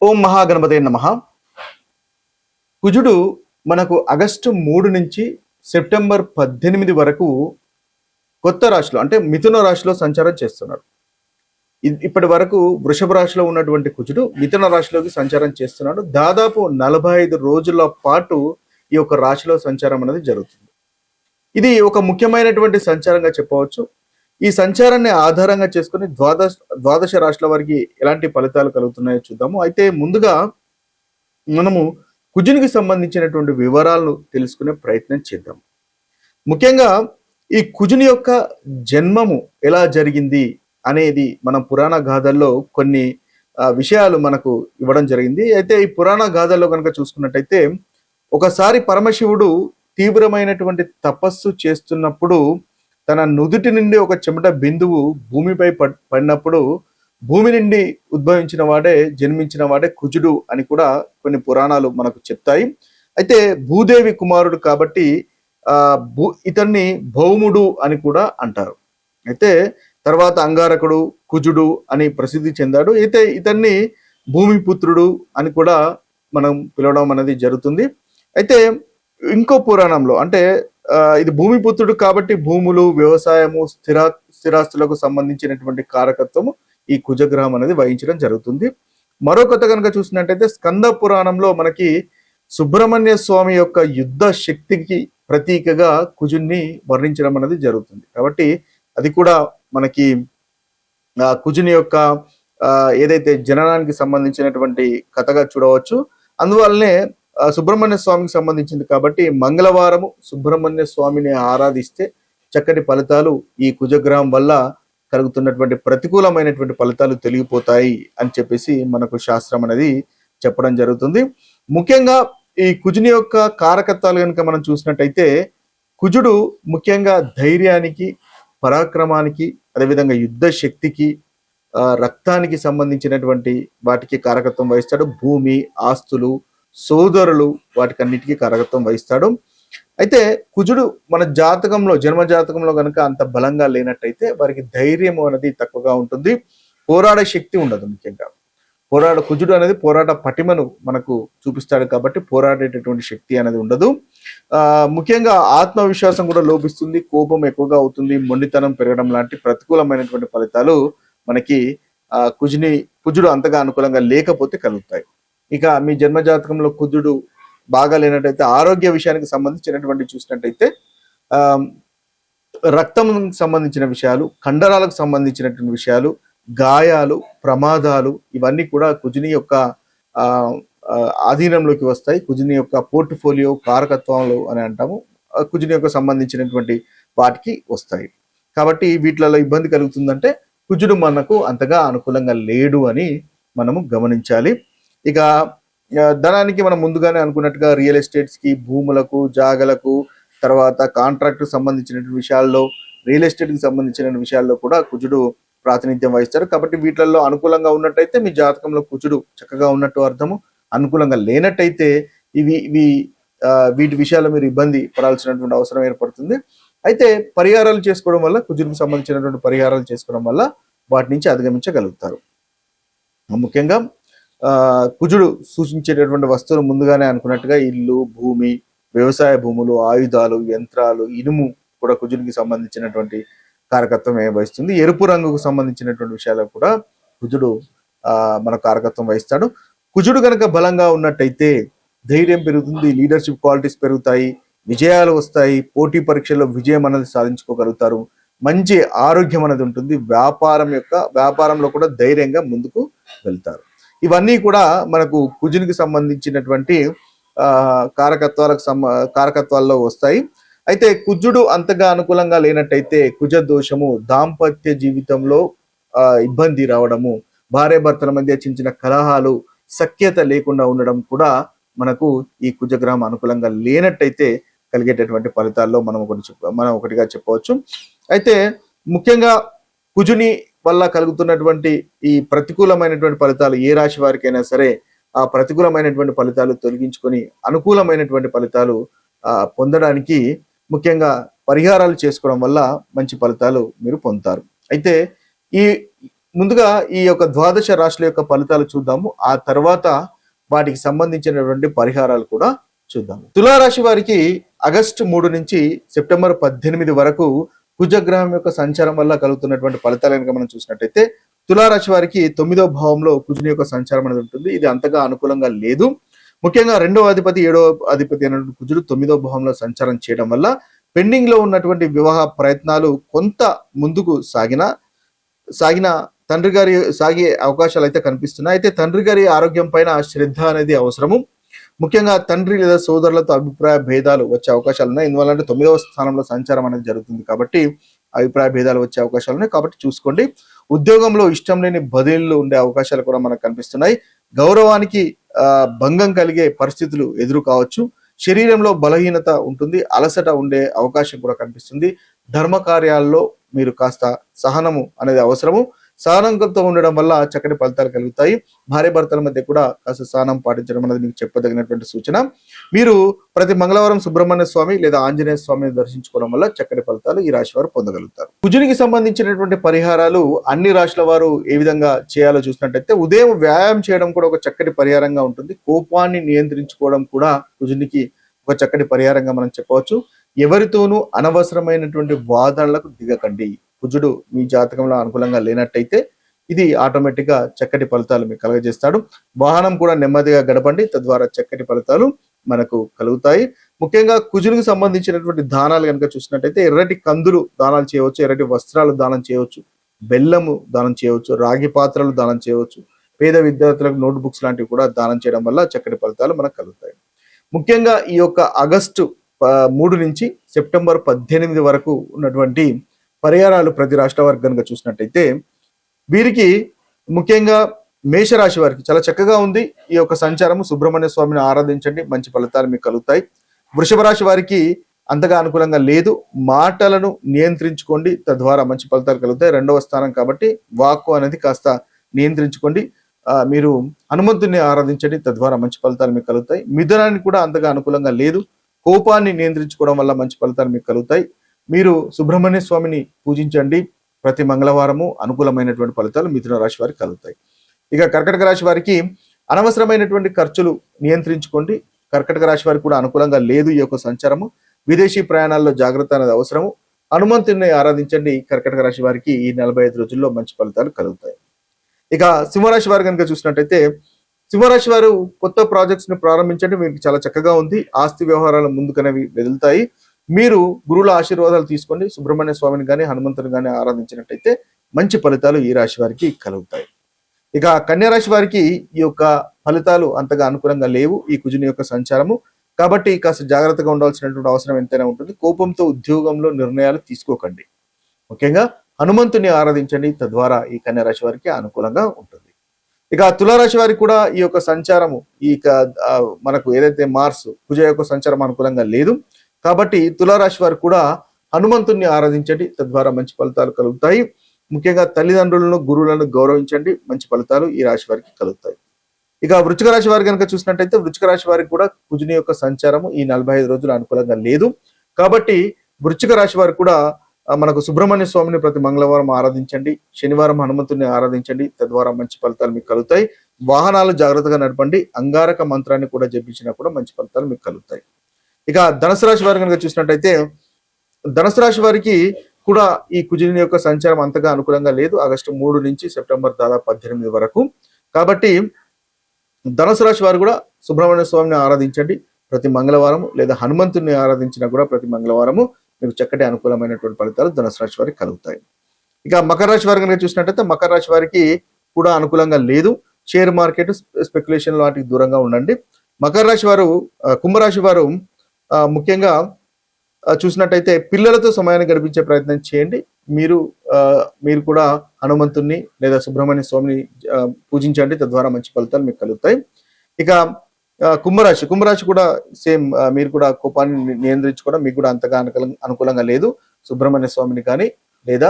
ఓం మహాగణపతే నమః. కుజుడు మనకు ఆగస్టు 3 నుంచి సెప్టెంబర్ 18 వరకు కొత్త రాశిలో అంటే మిథున రాశిలో సంచారం చేస్తున్నాడు. ఇప్పటి వరకు వృషభ రాశిలో ఉన్నటువంటి కుజుడు మిథున రాశిలోకి సంచారం చేస్తున్నాడు. దాదాపు 45 రోజుల పాటు ఈ యొక్క రాశిలో సంచారం అనేది జరుగుతుంది. ఇది ఒక ముఖ్యమైనటువంటి సంచారంగా చెప్పవచ్చు. ఈ సంచారాన్ని ఆధారంగా చేసుకుని ద్వాదశ రాశుల వారికి ఎలాంటి ఫలితాలు కలుగుతున్నాయో చూద్దాము. అయితే ముందుగా మనము కుజునికి సంబంధించినటువంటి వివరాలను తెలుసుకునే ప్రయత్నం చేద్దాం. ముఖ్యంగా ఈ కుజుని యొక్క జన్మము ఎలా జరిగింది అనేది మనం పురాణ గాథల్లో కొన్ని విషయాలు మనకు ఇవ్వడం జరిగింది. అయితే ఈ పురాణ గాథల్లో కనుక చూసుకున్నట్టయితే ఒకసారి పరమశివుడు తీవ్రమైనటువంటి తపస్సు చేస్తున్నప్పుడు తన నుదుటి నుండి ఒక చెమట బిందువు భూమిపై పడినప్పుడు భూమి నుండి ఉద్భవించిన వాడే జన్మించిన వాడే కుజుడు అని కూడా కొన్ని పురాణాలు మనకు చెప్తాయి. అయితే భూదేవి కుమారుడు కాబట్టి ఇతన్ని భౌముడు అని కూడా అంటారు. అయితే తర్వాత అంగారకుడు కుజుడు అని ప్రసిద్ధి చెందాడు. అయితే ఇతన్ని భూమిపుత్రుడు అని కూడా మనం పిలవడం అనేది జరుగుతుంది. అయితే ఇంకో పురాణంలో అంటే ఇది భూమిపుత్రుడు కాబట్టి భూములు, వ్యవసాయము, స్థిరాస్తులకు సంబంధించినటువంటి కారకత్వము ఈ కుజగ్రహం అనేది వహించడం జరుగుతుంది. మరో కథ కనుక చూసినట్టయితే స్కంద పురాణంలో మనకి సుబ్రహ్మణ్య స్వామి యొక్క యుద్ధ శక్తికి ప్రతీకగా కుజుని వర్ణించడం అనేది జరుగుతుంది. కాబట్టి అది కూడా మనకి కుజుని యొక్క ఏదైతే జననానికి సంబంధించినటువంటి కథగా చూడవచ్చు. అందువల్లనే సుబ్రహ్మణ్య స్వామికి సంబంధించింది కాబట్టి మంగళవారము సుబ్రహ్మణ్య స్వామిని ఆరాధిస్తే చక్కటి ఫలితాలు ఈ కుజగ్రహం వల్ల కలుగుతున్నటువంటి ప్రతికూలమైనటువంటి ఫలితాలు తొలగిపోతాయి అని చెప్పేసి మనకు శాస్త్రం అనేది చెప్పడం జరుగుతుంది. ముఖ్యంగా ఈ కుజుని యొక్క కారకత్వాలు కనుక మనం చూసినట్టయితే కుజుడు ముఖ్యంగా ధైర్యానికి, పరాక్రమానికి, అదేవిధంగా యుద్ధ శక్తికి, రక్తానికి సంబంధించినటువంటి వాటికి కారకత్వం వహిస్తాడు. భూమి, ఆస్తులు, సోదరులు వాటికన్నిటికీ కారకత్వం వహిస్తాడు. అయితే కుజుడు మన జాతకంలో జన్మ జాతకంలో కనుక అంత బలంగా లేనట్టయితే వారికి ధైర్యం అనేది తక్కువగా ఉంటుంది, పోరాడే శక్తి ఉండదు. ముఖ్యంగా కుజుడు అనేది పోరాట పటిమను మనకు చూపిస్తాడు కాబట్టి పోరాడేటటువంటి శక్తి అనేది ఉండదు. ముఖ్యంగా ఆత్మవిశ్వాసం కూడా లోపిస్తుంది, కోపం ఎక్కువగా అవుతుంది, మొండితనం పెరగడం లాంటి ప్రతికూలమైనటువంటి ఫలితాలు మనకి కుజుడు అంతగా అనుకూలంగా లేకపోతే కలుగుతాయి. ఇక మీ జన్మ జాతకంలో కుజుడు బాగా లేనట్టయితే ఆరోగ్య విషయానికి సంబంధించినటువంటి చూసినట్టయితే రక్తం సంబంధించిన విషయాలు, కండరాలకు సంబంధించినటువంటి విషయాలు, గాయాలు, ప్రమాదాలు ఇవన్నీ కూడా కుజుని యొక్క ఆధీనంలోకి వస్తాయి. కుజుని యొక్క పోర్ట్ఫోలియో కారకత్వాలు అని అంటాము. కుజుని యొక్క సంబంధించినటువంటి వాటికి వస్తాయి. కాబట్టి వీటిలలో ఇబ్బంది కలుగుతుందంటే కుజుడు మనకు అంతగా అనుకూలంగా లేడు అని మనము గమనించాలి. ఇక ధనానికి మనం ముందుగానే అనుకున్నట్టుగా రియల్ ఎస్టేట్స్ కి, భూములకు, జాగలకు, తర్వాత కాంట్రాక్ట్ సంబంధించినటువంటి విషయాల్లో, రియల్ ఎస్టేట్ కి సంబంధించిన విషయాల్లో కూడా కుజుడు ప్రాతినిధ్యం వహిస్తారు. కాబట్టి వీటిల్లో అనుకూలంగా ఉన్నట్టయితే మీ జాతకంలో కుజుడు చక్కగా ఉన్నట్టు అర్థము. అనుకూలంగా లేనట్టయితే వీటి విషయాల్లో మీరు ఇబ్బంది పడాల్సినటువంటి అవసరం ఏర్పడుతుంది. అయితే పరిహారాలు చేసుకోవడం వల్ల, కుజుడికి సంబంధించినటువంటి పరిహారాలు చేసుకోవడం వల్ల వాటి నుంచి అధిగమించగలుగుతారు. ముఖ్యంగా కుజుడు సూచించేటటువంటి వస్తువులు ముందుగానే అనుకున్నట్టుగా ఇల్లు, భూమి, వ్యవసాయ భూములు, ఆయుధాలు, యంత్రాలు, ఇనుము కూడా కుజుడికి సంబంధించినటువంటి కారకత్వం వహిస్తుంది. ఎరుపు రంగుకు సంబంధించినటువంటి విషయాలకు కూడా కుజుడు మన కారకత్వం వహిస్తాడు. కుజుడు కనుక బలంగా ఉన్నట్టయితే ధైర్యం పెరుగుతుంది, లీడర్షిప్ క్వాలిటీస్ పెరుగుతాయి, విజయాలు వస్తాయి, పోటీ పరీక్షల్లో విజయం అనేది సాధించుకోగలుగుతారు, మంచి ఆరోగ్యం అనేది ఉంటుంది, వ్యాపారంలో కూడా ధైర్యంగా ముందుకు వెళ్తారు. ఇవన్నీ కూడా మనకు కుజునికి సంబంధించినటువంటి కారకత్వాల్లో వస్తాయి. అయితే కుజుడు అంతగా అనుకూలంగా లేనట్టయితే కుజ దోషము, దాంపత్య జీవితంలో ఇబ్బంది రావడము, భార్యాభర్తల మధ్య చిన్న కలహాలు, సఖ్యత లేకుండా ఉండడం కూడా మనకు ఈ కుజగ్రహం అనుకూలంగా లేనట్టయితే కలిగేటటువంటి ఫలితాల్లో మనం ఒకటిగా చెప్పవచ్చు. అయితే ముఖ్యంగా కుజుని వల్ల కలుగుతున్నటువంటి ఈ ప్రతికూలమైనటువంటి ఫలితాలు ఏ రాశి వారికైనా సరే ఆ ప్రతికూలమైనటువంటి ఫలితాలు తొలగించుకొని అనుకూలమైనటువంటి ఫలితాలు పొందడానికి ముఖ్యంగా పరిహారాలు చేసుకోవడం వల్ల మంచి ఫలితాలు మీరు పొందుతారు. అయితే ముందుగా ఈ యొక్క ద్వాదశ రాశుల యొక్క ఫలితాలు చూద్దాము. ఆ తర్వాత వాటికి సంబంధించినటువంటి పరిహారాలు కూడా చూద్దాము. తులారాశి వారికి ఆగస్టు 3 నుంచి సెప్టెంబర్ 18 వరకు కుజగ్రహం యొక్క సంచారం వల్ల కలుగుతున్నటువంటి ఫలితాలు కనుక మనం చూసినట్టయితే తులారాశి వారికి 9వ భావంలో కుజుని యొక్క సంచారం అనేది ఉంటుంది. ఇది అంతగా అనుకూలంగా లేదు. ముఖ్యంగా 2వ అధిపతి 7వ అధిపతి అయినటువంటి కుజుడు 9వ భావంలో సంచారం చేయడం వల్ల పెండింగ్ లో ఉన్నటువంటి వివాహ ప్రయత్నాలు కొంత ముందుకు సాగిన తండ్రి గారి సాగే అవకాశాలు అయితే కనిపిస్తున్నాయి. అయితే తండ్రి గారి ఆరోగ్యం పైన శ్రద్ధ అనేది అవసరము. ముఖ్యంగా తండ్రి లేదా సోదరులతో అభిప్రాయ భేదాలు వచ్చే అవకాశాలు ఉన్నాయి. ఇందువల్ల 9వ స్థానంలో సంచారం అనేది జరుగుతుంది కాబట్టి అభిప్రాయ భేదాలు వచ్చే అవకాశాలు ఉన్నాయి. కాబట్టి చూసుకోండి. ఉద్యోగంలో ఇష్టం లేని బదిలీలు ఉండే అవకాశాలు కూడా మనకు కనిపిస్తున్నాయి. గౌరవానికి భంగం కలిగే పరిస్థితులు ఎదురు కావచ్చు. శరీరంలో బలహీనత ఉంటుంది, అలసట ఉండే అవకాశం కూడా కనిపిస్తుంది. ధర్మ కార్యాల్లో మీరు కాస్త సహనము అనేది అవసరము. సహనంతో ఉండడం వల్ల చక్కటి ఫలితాలు కలుగుతాయి. భార్య భర్తల మధ్య కూడా కాస్త సహనం పాటించడం అనేది మీకు చెప్పదగినటువంటి సూచన. మీరు ప్రతి మంగళవారం సుబ్రహ్మణ్య స్వామి లేదా ఆంజనేయ స్వామిని దర్శించుకోవడం వల్ల చక్కటి ఫలితాలు ఈ రాశి వారు పొందగలుగుతారు. కుజునికి సంబంధించినటువంటి పరిహారాలు అన్ని రాశుల వారు ఏ విధంగా చేయాలో చూసినట్టయితే ఉదయం వ్యాయామం చేయడం కూడా ఒక చక్కటి పరిహారంగా ఉంటుంది. కోపాన్ని నియంత్రించుకోవడం కూడా కుజునికి ఒక చక్కటి పరిహారంగా మనం చెప్పవచ్చు. ఎవరితోనూ అనవసరమైనటువంటి వాదనలకు దిగకండి. కుజుడు మీ జాతకంలో అనుకూలంగా లేనట్టయితే ఇది ఆటోమేటిక్ గా చక్కటి ఫలితాలు మీకు కలగజేస్తాడు. వాహనం కూడా నెమ్మదిగా గడపండి, తద్వారా చక్కటి ఫలితాలు మనకు కలుగుతాయి. ముఖ్యంగా కుజునికి సంబంధించినటువంటి దానాలు కనుక చూసినట్టయితే ఎర్రటి కందులు దానాలు చేయవచ్చు, ఎర్రటి వస్త్రాలు దానం చేయవచ్చు, బెల్లము దానం చేయవచ్చు, రాగి పాత్రలు దానం చేయవచ్చు, పేద విద్యార్థులకు నోట్ బుక్స్ లాంటివి కూడా దానం చేయడం వల్ల చక్కటి ఫలితాలు మనకు కలుగుతాయి. ముఖ్యంగా ఈ యొక్క ఆగస్టు 3 నుంచి సెప్టెంబర్ 18 వరకు ఉన్నటువంటి పరిహారాలు ప్రతి రాష్ట్ర వారికి కనుక చూసినట్టయితే వీరికి ముఖ్యంగా మేషరాశి వారికి చాలా చక్కగా ఉంది. ఈ యొక్క సంచారము సుబ్రహ్మణ్య స్వామిని ఆరాధించండి, మంచి ఫలితాలు మీకు కలుగుతాయి. వృషభ రాశి వారికి అంతగా అనుకూలంగా లేదు. మాటలను నియంత్రించుకోండి, తద్వారా మంచి ఫలితాలు కలుగుతాయి. 2వ స్థానం కాబట్టి వాక్కు అనేది కాస్త నియంత్రించుకోండి. మీరు హనుమంతుని ఆరాధించండి, తద్వారా మంచి ఫలితాలు మీకు కలుగుతాయి. మిథునానికి కూడా అంతగా అనుకూలంగా లేదు. కోపాన్ని నియంత్రించుకోవడం వల్ల మంచి ఫలితాలు మీకు కలుగుతాయి. మీరు సుబ్రహ్మణ్య స్వామిని పూజించండి ప్రతి మంగళవారము, అనుకూలమైనటువంటి ఫలితాలు మిథున రాశి వారికి కలుగుతాయి. ఇక కర్కటక రాశి వారికి అనవసరమైనటువంటి ఖర్చులు నియంత్రించుకోండి. కర్కటక రాశి వారికి కూడా అనుకూలంగా లేదు ఈ యొక్క సంచారము. విదేశీ ప్రయాణాల్లో జాగ్రత్త అనేది అవసరము. హనుమంతుని ఆరాధించండి. కర్కటక రాశి వారికి ఈ 45 రోజుల్లో మంచి ఫలితాలు కలుగుతాయి. ఇక సింహరాశి వారు కనుక చూసినట్టయితే సింహరాశి వారు కొత్త ప్రాజెక్ట్స్ ని ప్రారంభించండి, మీకు చాలా చక్కగా ఉంది. ఆస్తి వ్యవహారాలు ముందుకనేవి వెదులుతాయి. మీరు గురువుల ఆశీర్వాదాలు తీసుకోండి. సుబ్రహ్మణ్య స్వామిని కానీ హనుమంతుని కానీ ఆరాధించినట్టయితే మంచి ఫలితాలు ఈ రాశి వారికి కలుగుతాయి. ఇక కన్యా రాశి వారికి ఈ యొక్క ఫలితాలు అంతగా అనుకూలంగా లేవు ఈ కుజుని యొక్క సంచారము. కాబట్టి కాస్త జాగ్రత్తగా ఉండాల్సినటువంటి అవసరం ఎంతైనా ఉంటుంది. కోపంతో ఉద్యోగంలో నిర్ణయాలు తీసుకోకండి. ముఖ్యంగా హనుమంతుని ఆరాధించండి, తద్వారా ఈ కన్యా రాశి వారికి అనుకూలంగా ఉంటుంది. ఇక తులారాశి వారికి కూడా ఈ యొక్క సంచారము మనకు ఏదైతే మార్స్ కుజ యొక్క సంచారం అనుకూలంగా లేదు. కాబట్టి తులారాశి వారు కూడా హనుమంతుని ఆరాధించండి, తద్వారా మంచి ఫలితాలు కలుగుతాయి. ముఖ్యంగా తల్లిదండ్రులను గురువులను గౌరవించండి, మంచి ఫలితాలు ఈ రాశి వారికి కలుగుతాయి. ఇక వృశ్చిక రాశి వారి కనుక చూసినట్టయితే వృశ్చిక రాశి వారికి కూడా కుజుని యొక్క సంచారము ఈ 45 రోజులు అనుకూలంగా లేదు. కాబట్టి వృశ్చిక రాశి వారు కూడా మనకు సుబ్రహ్మణ్య స్వామిని ప్రతి మంగళవారం ఆరాధించండి, శనివారం హనుమంతుని ఆరాధించండి, తద్వారా మంచి ఫలితాలు మీకు కలుగుతాయి. వాహనాలు జాగ్రత్తగా నడపండి. అంగారక మంత్రాన్ని కూడా జపించినా కూడా మంచి ఫలితాలు మీకు కలుగుతాయి. ఇక ధనుసు రాశి వారు కనుక చూసినట్టయితే ధనుసు రాశి వారికి కూడా ఈ కుజుని యొక్క సంచారం అంతగా అనుకూలంగా లేదు. ఆగస్టు 3 నుంచి సెప్టెంబర్ దాదాపు 18 వరకు. కాబట్టి ధనుసు రాశి వారు కూడా సుబ్రహ్మణ్య స్వామిని ఆరాధించండి ప్రతి మంగళవారం, లేదా హనుమంతుని ఆరాధించినా కూడా ప్రతి మంగళవారము మీకు చక్కటి అనుకూలమైనటువంటి ఫలితాలు ధనుసు రాశి వారికి కలుగుతాయి. ఇక మకర రాశి వారి కనుక చూసినట్టయితే మకర రాశి వారికి కూడా అనుకూలంగా లేదు. షేర్ మార్కెట్, స్పెక్యులేషన్ వాటికి దూరంగా ఉండండి. మకర రాశి వారు కుంభరాశి వారు ముఖ్యంగా చూసినట్టయితే పిల్లలతో సమయాన్ని గడిపించే ప్రయత్నం చేయండి. మీరు కూడా హనుమంతుని లేదా సుబ్రహ్మణ్య స్వామిని పూజించండి, తద్వారా మంచి ఫలితాలు మీకు కలుగుతాయి. ఇక కుంభరాశి కూడా సేమ్, మీరు కూడా కోపాన్ని నియంత్రించుకోవడం మీకు కూడా అంతగా అనుకూలంగా లేదు. సుబ్రహ్మణ్య స్వామిని కానీ లేదా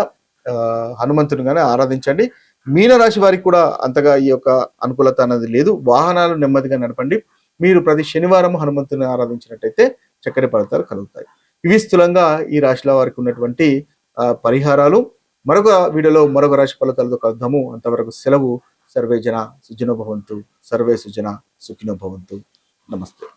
హనుమంతుని కానీ ఆరాధించండి. మీనరాశి వారికి కూడా అంతగా ఈ యొక్క అనుకూలత అనేది లేదు. వాహనాలు నెమ్మదిగా నడపండి. మీరు ప్రతి శనివారం హనుమంతుని ఆరాధించినట్టయితే చక్కటి ఫలితాలు కలుగుతాయి. ఇవి స్థూలంగా ఈ రాశిలో వారికి ఉన్నటువంటి పరిహారాలు. మరొక వీడియోలో మరొక రాశి ఫలితాలతో కలుద్దాము. అంతవరకు సెలవు. సర్వే జన సుఖినో భవంతు. సర్వే సుజన సుఖినో భవంతు. నమస్తే.